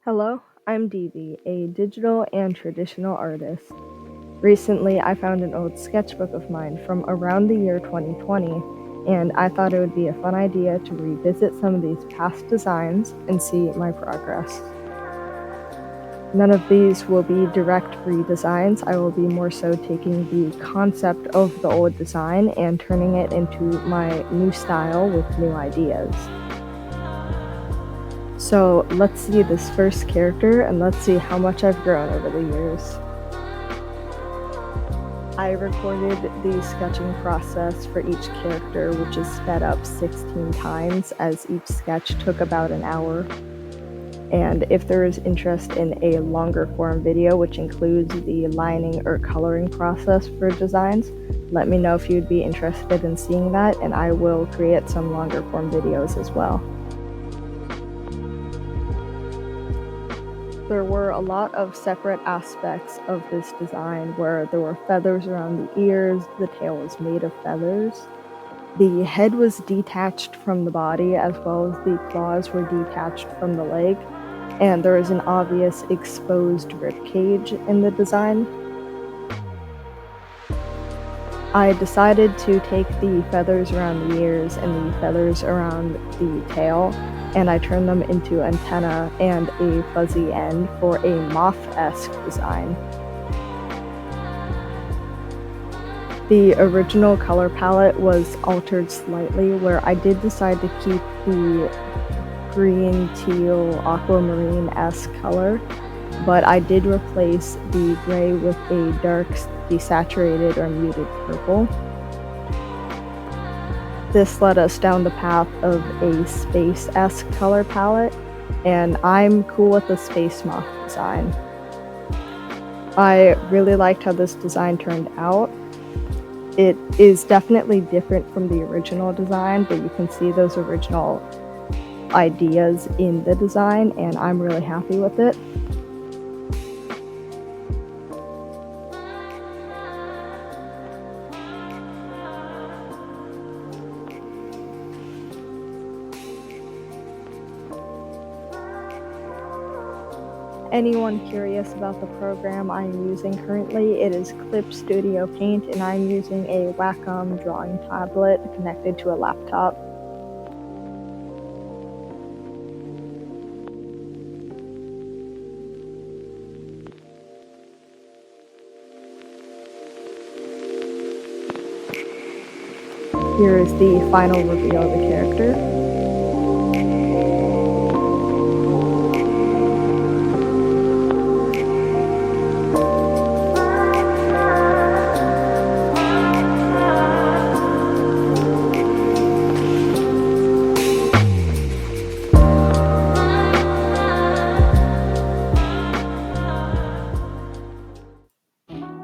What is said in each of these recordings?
Hello, I'm Dee, a digital and traditional artist. Recently, I found an old sketchbook of mine from around the year 2020, and I thought it would be a fun idea to revisit some of these past designs and see my progress. None of these will be direct redesigns. I will be more so taking the concept of the old design and turning it into my new style with new ideas. So let's see this first character and let's see how much I've grown over the years. I recorded the sketching process for each character, which is sped up 16 times as each sketch took about an hour. And if there is interest in a longer form video, which includes the lining or coloring process for designs, let me know if you'd be interested in seeing that, and I will create some longer form videos as well. There were a lot of separate aspects of this design where there were feathers around the ears, the tail was made of feathers. The head was detached from the body as well as the claws were detached from the leg, and there is an obvious exposed rib cage in the design. I decided to take the feathers around the ears and the feathers around the tail, and I turned them into antenna and a fuzzy end for a moth-esque design. The original color palette was altered slightly, where I did decide to keep the green, teal, aquamarine-esque color, but I did replace the gray with a dark, desaturated or muted purple. This led us down the path of a space-esque color palette, and I'm cool with the space moth design. I really liked how this design turned out. It is definitely different from the original design, but you can see those original ideas in the design, and I'm really happy with it. Anyone curious about the program I'm using currently, it is Clip Studio Paint, and I'm using a Wacom drawing tablet connected to a laptop. Here is the final reveal of the character.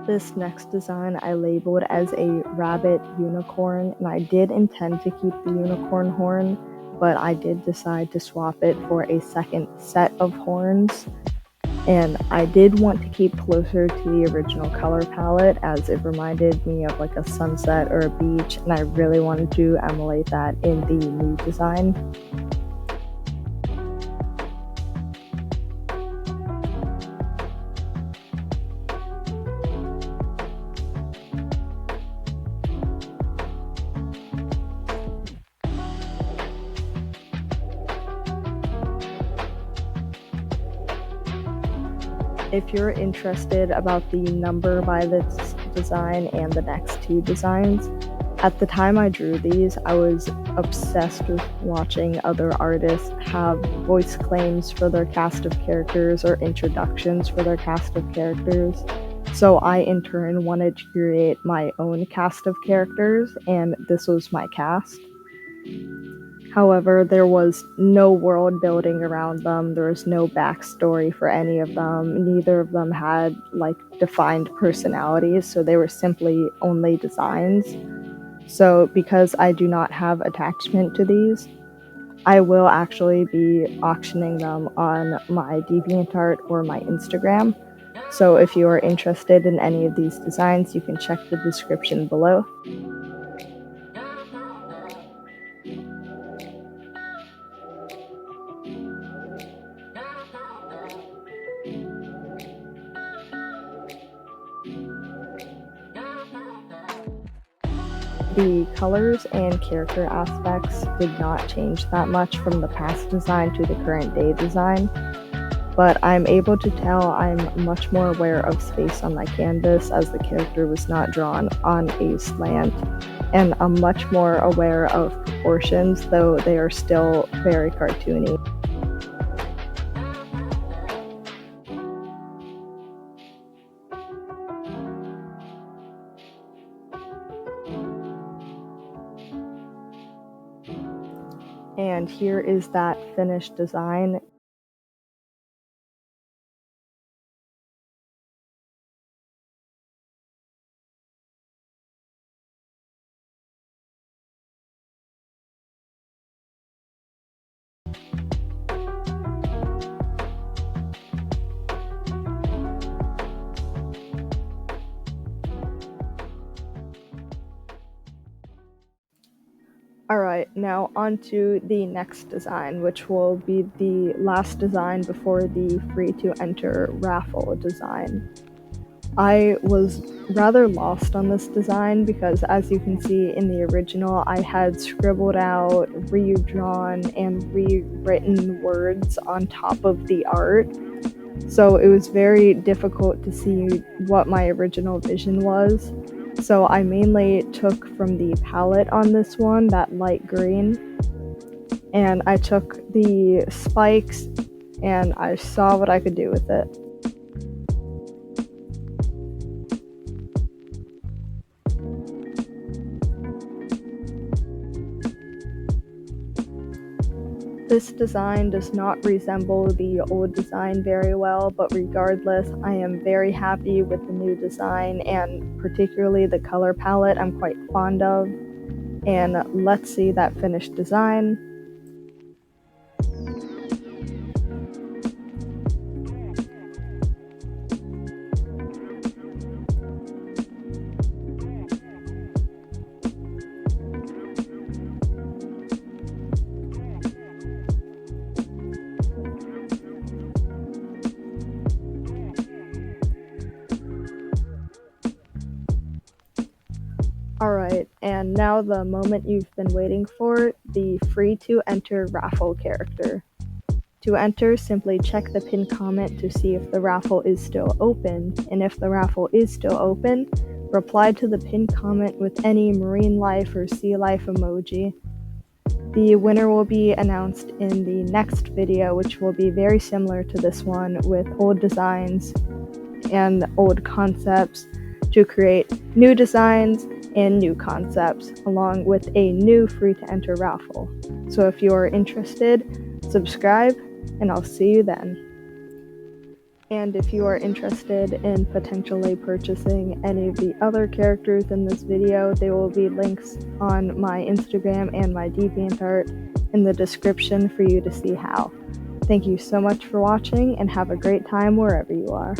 This next design I labeled as a rabbit unicorn, and I did intend to keep the unicorn horn, but I did decide to swap it for a second set of horns. And I did want to keep closer to the original color palette as it reminded me of like a sunset or a beach, and I really wanted to emulate that in the new design. If you're interested about the number by this design and the next two designs, at the time I drew these, I was obsessed with watching other artists have voice claims for their cast of characters or introductions for their cast of characters. So I in turn wanted to create my own cast of characters, and this was my cast. However, there was no world building around them, there was no backstory for any of them, neither of them had like defined personalities, so they were simply only designs. So because I do not have attachment to these, I will actually be auctioning them on my DeviantArt or my Instagram. So if you are interested in any of these designs, you can check the description below. the colors and character aspects did not change that much from the past design to the current day design, but I'm able to tell I'm much more aware of space on my canvas as the character was not drawn on a slant, and I'm much more aware of proportions, though they are still very cartoony. And here is that finished design. Alright, now on to the next design, which will be the last design before the free-to-enter raffle design. I was rather lost on this design because, as you can see in the original, I had scribbled out, redrawn, and rewritten words on top of the art, so it was very difficult to see what my original vision was. So I mainly took from the palette on this one, that light green, and I took the spikes and I saw what I could do with it. This design does not resemble the old design very well, but regardless, I am very happy with the new design, and particularly the color palette I'm quite fond of. And let's see that finished design. Alright, and now the moment you've been waiting for, the free-to-enter raffle character. To enter, simply check the pinned comment to see if the raffle is still open, and if the raffle is still open, reply to the pinned comment with any marine life or sea life emoji. The winner will be announced in the next video, which will be very similar to this one, with old designs and old concepts to create new designs and new concepts, along with a new free-to-enter raffle. So if you are interested, subscribe, and I'll see you then. And if you are interested in potentially purchasing any of the other characters in this video, there will be links on my Instagram and my DeviantArt in the description for you to see how. Thank you so much for watching, and have a great time wherever you are.